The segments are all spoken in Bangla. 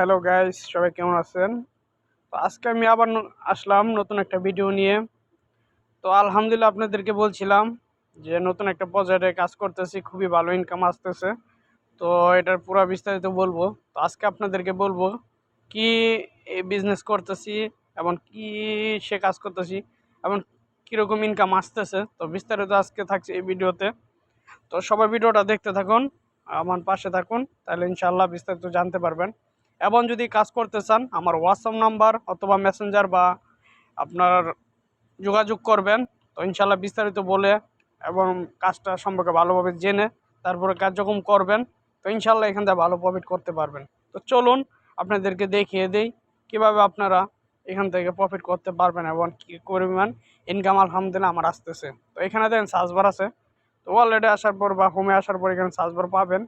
হ্যালো গাইস, সবাই কেমন আছেন? তো আজকে আমি আবার আসলাম নতুন একটা ভিডিও নিয়ে। তো আলহামদুলিল্লাহ আপনাদেরকে বলছিলাম যে নতুন একটা প্রজেক্টে কাজ করতেছি, খুবই ভালো ইনকাম আসতেছে। তো এটার পুরো বিস্তারিত বলবো। তো আজকে আপনাদেরকে বলবো কি বিজনেস করতেছি এবং কি সে কাজ করতেছি এবং কীরকম ইনকাম আসতেছে। তো বিস্তারিত আজকে থাকছে এই ভিডিওতে। তো সবাই ভিডিওটা দেখতে থাকুন, আমার পাশে থাকুন, তাহলে ইনশাআল্লাহ বিস্তারিত জানতে পারবেন। এবং যদি কাজ করতে চান আমার হোয়াটসঅ্যাপ নাম্বার অথবা মেসেঞ্জার বা আপনার যোগাযোগ করবেন। তো ইনশাআল্লাহ বিস্তারিত বলে এবং কাজটা সম্পর্কে ভালোভাবে জেনে তারপরে কার্যক্রম করবেন। তো ইনশাআল্লাহ এখান থেকে ভালো প্রফিট করতে পারবেন। তো চলুন আপনাদেরকে দেখিয়ে দেই কীভাবে আপনারা এখান থেকে প্রফিট করতে পারবেন এবং কী পরিমাণ ইনকাম আলহামদুলিল্লাহ আমার আসতেছে। তো এখানে দেখেন সার্চ বার আছে। তো ওয়ালেটে আসার পর বা হোমে আসার পর এখানে সার্চ বার পাবেন।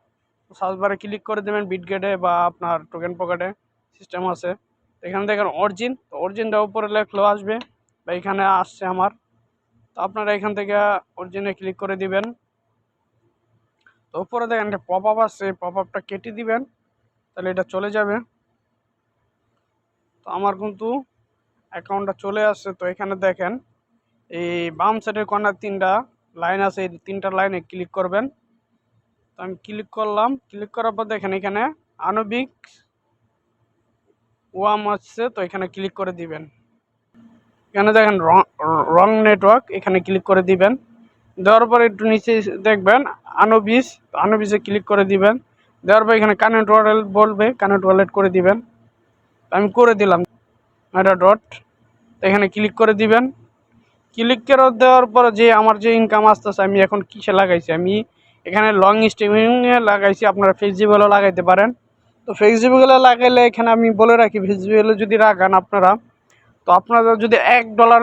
সার্চ বারে ক্লিক করে দেবেন, বিটগেটে বা আপনার টোকেন পকেটে সিস্টেম আছে। তো এখানে দেখেন অরিজিন, তো অরিজিনটা উপরে লেখলেও আসবে বা এখানে আসছে আমার। তো আপনারা এখান থেকে অরিজিনে ক্লিক করে দিবেন। তো উপরে দেখেন একটা পপ আপ আসছে, পপ আপটা কেটে দিবেন, তাহলে এটা চলে যাবে। তো আমার কিন্তু অ্যাকাউন্টটা চলে আসছে। তো এখানে দেখেন এই বাম সাইডের কর্নার 3টা লাইন আছে, এই 3টা লাইনে ক্লিক করবেন। তো আমি ক্লিক করলাম, ক্লিক করার পর দেখেন এখানে আণবিক ওয়াম আসছে। তো এখানে ক্লিক করে দিবেন। এখানে দেখেন রং নেটওয়ার্ক, এখানে ক্লিক করে দিবেন। দেওয়ার পর একটু নিচে দেখবেন আনুবিস, আনুবিসে ক্লিক করে দিবেন। দেওয়ার পর এখানে কানেক্ট ওয়ালেট বলবে, কানেক্ট ওয়ালেট করে দিবেন। আমি করে দিলাম এটা ডট। এখানে ক্লিক করে দিবেন। ক্লিক করে দেওয়ার পর যে আমার যে ইনকাম আসতেছে আমি এখন কিসে লাগাইছি, আমি এখানে লং স্ট্রিমিংয়ে লাগাইছি। আপনারা ফেসিবলও লাগাইতে পারেন। তো ফেসিবলে লাগাইলে এখানে আমি বলে রাখি, ফেসিবলে যদি লাগান আপনারা, তো আপনারা যদি $1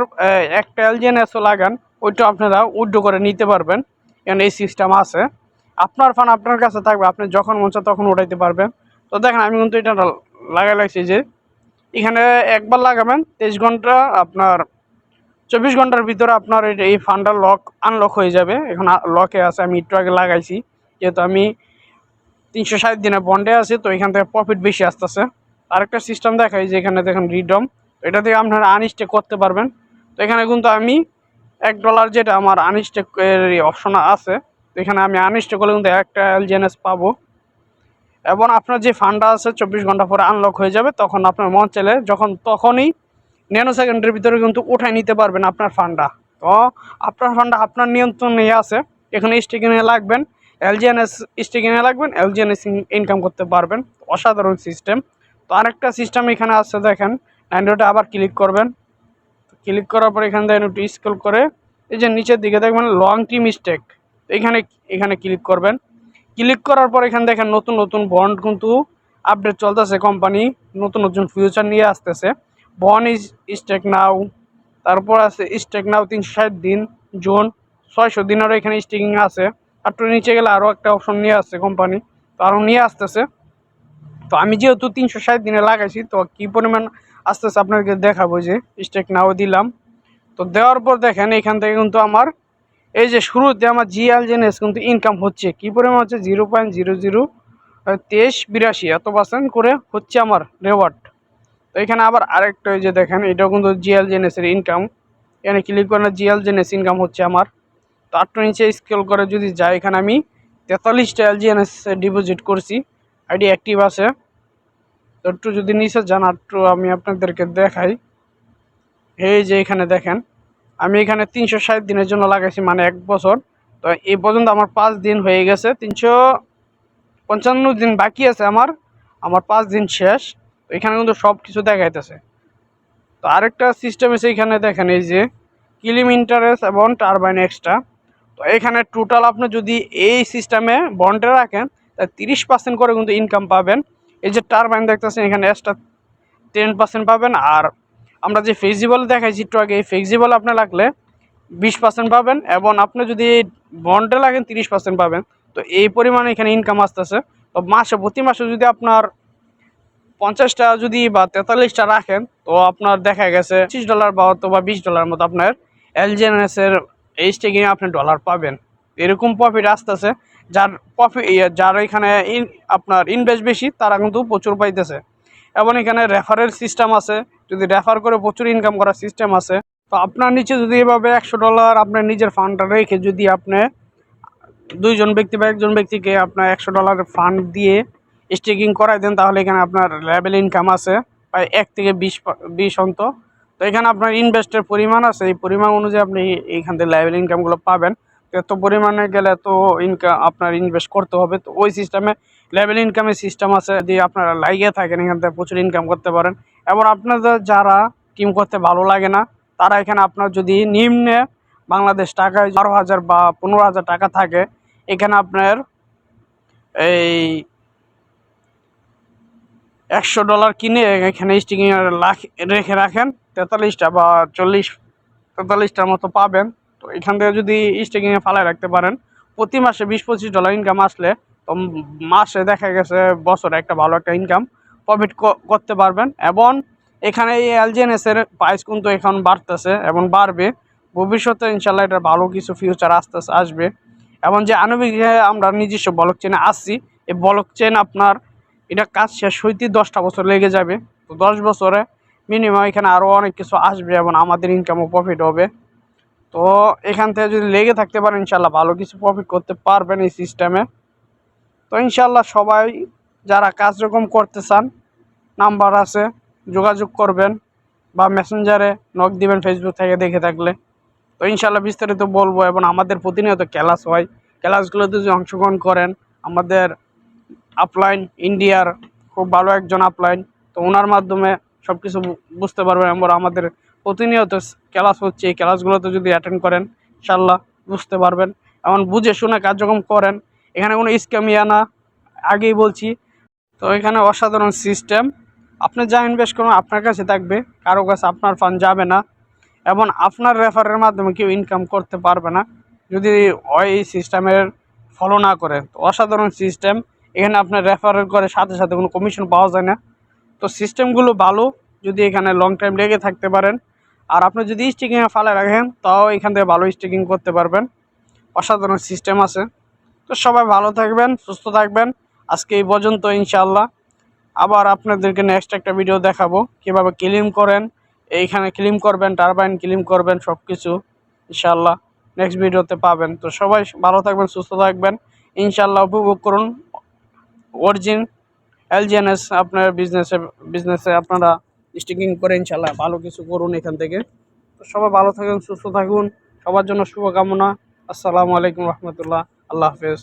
একটা এলজিএনএসও লাগান, ওইটা আপনারা উইথড্র করে নিতে পারবেন। এখানে এই সিস্টেম আছে। আপনার ফান্ড আপনার কাছে থাকবে, আপনি যখন মন চায় তখন উঠাইতে পারবেন। তো দেখেন আমি কিন্তু এটা লাগাই লাগছি যে এখানে একবার লাগাবেন 23 ঘন্টা, আপনার 24 ঘন্টার ভিতরে আপনার এই ফান্ডটা আনলক হয়ে যাবে। এখন লকে আছে, আমি একটু আগে লাগাইছি যেহেতু আমি 360 দিনের বন্ডে আছি। তো এখান থেকে প্রফিট বেশি আসতেছে। আরেকটা সিস্টেম দেখাই যে এখানে দেখেন রিডম, এটা থেকে আপনারা আনস্টেক করতে পারবেন। তো এখানে কিন্তু আমি $1 যেটা আমার আনস্টেকের অপশন আছে, তো এখানে আমি আনস্টেক করলে কিন্তু একটা এলজিএনএস পাবো। এবং আপনার যে ফান্ডটা আছে 24 ঘন্টা পরে আনলক হয়ে যাবে, তখন আপনার মন চাইলে তখনই ন্যানো সেকেন্ডের ভিতরে কিন্তু উঠাই নিতে পারবেন আপনার ফান্ডটা। তো আপনার ফান্ডটা আপনার নিয়ন্ত্রণে আছে। এখানে স্টেকিংয়ে লাগবেন, এলজিএনএস স্টেকিংয়ে লাগবেন, এলজিএনএস ইনকাম করতে পারবেন। অসাধারণ সিস্টেম। তো আরেকটা সিস্টেম এখানে আছে দেখেন, অ্যান্ড্রয়েডে আবার ক্লিক করবেন। ক্লিক করার পর এখান থেকে একটু স্ক্রল করে এই যে নিচের দিকে দেখবেন লং টিম স্টেক, এখানে এখানে ক্লিক করবেন। ক্লিক করার পর এখানে দেখেন নতুন নতুন বন্ড কিন্তু আপডেট চলতেছে, কোম্পানি নতুন নতুন ফিউচার নিয়ে আসতেছে। বন্ড ইজ স্টেক নাও, তারপর আছে স্টেক নাও 360 দিন, জুন 600 দিনেরও এখানে স্টেকিং আছে। আর একটু নিচে গেলে আরও একটা অপশন নিয়ে আসছে কোম্পানি, তো আরও নিয়ে আসতেছে। তো আমি যেহেতু 360 দিনে লাগাইছি, তো কী পরিমাণ আসতেছে আপনাকে দেখাবো। যে স্টেক নাও দিলাম। তো দেওয়ার পর দেখেন এখান থেকে কিন্তু আমার এই যে শুরুতে আমার জিএলজেনএস কিন্তু ইনকাম হচ্ছে, কী পরিমাণ হচ্ছে 0.002382 এত পার্সেন্ট করে হচ্ছে আমার রেওয়ার্ড। তো এখানে আবার আরেকটা এই যে দেখেন এটাও কিন্তু জিএলজেনএসের ইনকাম। এখানে ক্লিক করে জিএলজেনএস ইনকাম হচ্ছে আমার। তো আটটু নিচে স্কেল করে যদি যাই, এখানে আমি 43টা এলজিএনএস ডিপোজিট করছি, আইডি অ্যাক্টিভ আছে। তো একটু যদি নিচে যান একটু আমি আপনাদেরকে দেখাই। এই যে এখানে দেখেন আমি এখানে 360 দিনের জন্য লাগাইছি, মানে 1 বছর। তো এই পর্যন্ত আমার 5 দিন হয়ে গেছে, 355 দিন বাকি আছে আমার, আমার 5 দিন শেষ। তো এখানে কিন্তু সব কিছু দেখাইতেছে। তো আরেকটা সিস্টেম আছে এখানে দেখেন এই যে কিলিম ইন্টারেস্ট এবং টারবাইন এক্সট্রা। তো এখানে টোটাল আপনি যদি এই সিস্টেমে বন্ডে রাখেন তা 30% করে কিন্তু ইনকাম পাবেন। এই যে টারবাইন দেখতেছেন এখানে এক্সট্রা 10% পাবেন। আর আমরা যে ফ্লেক্সিবল দেখাইছি একটু আগে, এই ফ্লেক্সিবল আপনি লাগলে 20% পাবেন এবং আপনি যদি বন্ডে লাগেন 30% পাবেন। তো এই পরিমাণে এখানে ইনকাম আসতেছে। তো প্রতি মাসে যদি আপনার 50টা যদি বা 43টা রাখেন, তো আপনার দেখা গেছে $25 বা অথবা $20 মতো আপনার এলজিএনএস এর এই স্টেকিং আপনি ডলার পাবেন। এরকম প্রফিট আসতেছে। যার প্রফিট যার এখানে আপনার ইনভেস্ট বেশি তারা কিন্তু প্রচুর পাইতেছে। এবং এখানে রেফারের সিস্টেম আছে, যদি রেফার করে প্রচুর ইনকাম করার সিস্টেম আছে। তো আপনার নিচে যদি এভাবে $100 আপনার নিজের ফান্ডটা রেখে যদি আপনি দুইজন ব্যক্তি বা একজন ব্যক্তিকে আপনার $100 ফান্ড দিয়ে স্টেকিং করাই দেন, তাহলে এখানে আপনার লেভেল ইনকাম আছে প্রায় 1 থেকে 20 অন্ত। তো এখানে আপনার ইনভেস্টের পরিমাণ আছে, এই পরিমাণ অনুযায়ী আপনি এইখান থেকে লেভেল ইনকামগুলো পাবেন। তো এত পরিমাণে গেলে তো ইনকাম আপনার ইনভেস্ট করতে হবে। তো ওই সিস্টেমে লেভেল ইনকামের সিস্টেম আছে, যদি আপনারা লাগিয়ে থাকেন এখান থেকে প্রচুর ইনকাম করতে পারেন। এবং আপনাদের যারা টিম করতে ভালো লাগে না, তারা এখানে আপনার যদি নিম্নে বাংলাদেশ টাকায় 12,000 বা 15,000 টাকা থাকে, এখানে আপনার এই $100 কিনে এখানে স্টিকিং রেখে রাখেন, 43টা বা 43টার মতো পাবেন। তো এখান থেকে যদি স্টিকিংয়ে ফালায় রাখতে পারেন, প্রতি মাসে $20-25 ইনকাম আসলে তো মাসে দেখা গেছে বছরে একটা ভালো একটা ইনকাম প্রফিট করতে পারবেন। এবং এখানে এই এলজিএনএসের প্রাইস কিন্তু এখন বাড়তেছে এবং বাড়বে ভবিষ্যতে, ইনশাল্লাহ এটা ভালো কিছু ফিউচার আসবে। এবং যে আনুবিকে আমরা নিজস্ব ব্লক চেনে আসছি, এই ব্লক চেন আপনার এটা কাজ শেষ হইতে 10টা বছর লেগে যাবে। তো 10 বছরে মিনিমাম এখানে আরও অনেক কিছু আসবে এবং আমাদের ইনকামও প্রফিট হবে। তো এখান থেকে যদি লেগে থাকতে পারেন, ইনশাল্লাহ ভালো কিছু প্রফিট করতে পারবেন এই সিস্টেমে। তো ইনশাল্লাহ সবাই যারা কাজ রকম করতে চান, নাম্বার আছে, যোগাযোগ করবেন বা মেসেঞ্জারে নক দিবেন ফেসবুক থেকে দেখে থাকলে। তো ইনশাল্লাহ বিস্তারিত বলবো। এবং আমাদের প্রতিনিয়ত ক্লাস হয়, ক্লাসগুলোতে যদি অংশগ্রহণ করেন, আমাদের আপলাইন ইন্ডিয়ার খুব ভালো একজন আপলাইন, তো ওনার মাধ্যমে সব কিছু বুঝতে পারবেন। এবং আমাদের প্রতিনিয়ত ক্লাস হচ্ছে, এই ক্লাসগুলোতে যদি অ্যাটেন্ড করেন ইনশাল্লাহ বুঝতে পারবেন। এমন বুঝে শুনে কার্যক্রম করেন, এখানে কোনো স্ক্যামিয়া না, আগেই বলছি। তো এখানে অসাধারণ সিস্টেম, আপনি যা ইনভেস্ট করুন আপনার কাছে থাকবে, কারো কাছে আপনার ফান্ড যাবে না। এবং আপনার রেফারের মাধ্যমে কেউ ইনকাম করতে পারবে না যদি ওই সিস্টেমের ফলো না করে। তো অসাধারণ সিস্টেম, এখানে আপনার রেফারের করে সাথে সাথে কোনো কমিশন পাওয়া যায় না। তো সিস্টেমগুলো ভালো, যদি এখানে লং টাইম লেগে থাকতে পারেন। আর আপনি যদি স্টিকিংয়ে ফালে রাখেন, তাও এখান থেকে ভালো স্টিকিং করতে পারবেন। অসাধারণ সিস্টেম আছে। তো সবাই ভালো থাকবেন, সুস্থ থাকবেন। আজকে এই পর্যন্ত, ইনশাআল্লাহ আবার আপনাদেরকে নেক্সট একটা ভিডিও দেখাবো কীভাবে ক্লেম করেন, এইখানে ক্লেম করবেন, টারবাইন ক্লেম করবেন, সব কিছু ইনশাআল্লাহ নেক্সট ভিডিওতে পাবেন। তো সবাই ভালো থাকবেন, সুস্থ থাকবেন, ইনশাআল্লাহ উপভোগ করুন অরিজিন এলজিএনএস আপনার বিজনেসে আপনারা স্টিকিং করে ইনশাআল্লাহ ভালো কিছু করুন এখান থেকে। তো সবাই ভালো থাকুন, সুস্থ থাকুন, সবার জন্য শুভকামনা। আসসালামু আলাইকুম রহমতুল্লাহ, আল্লাহ হাফেজ।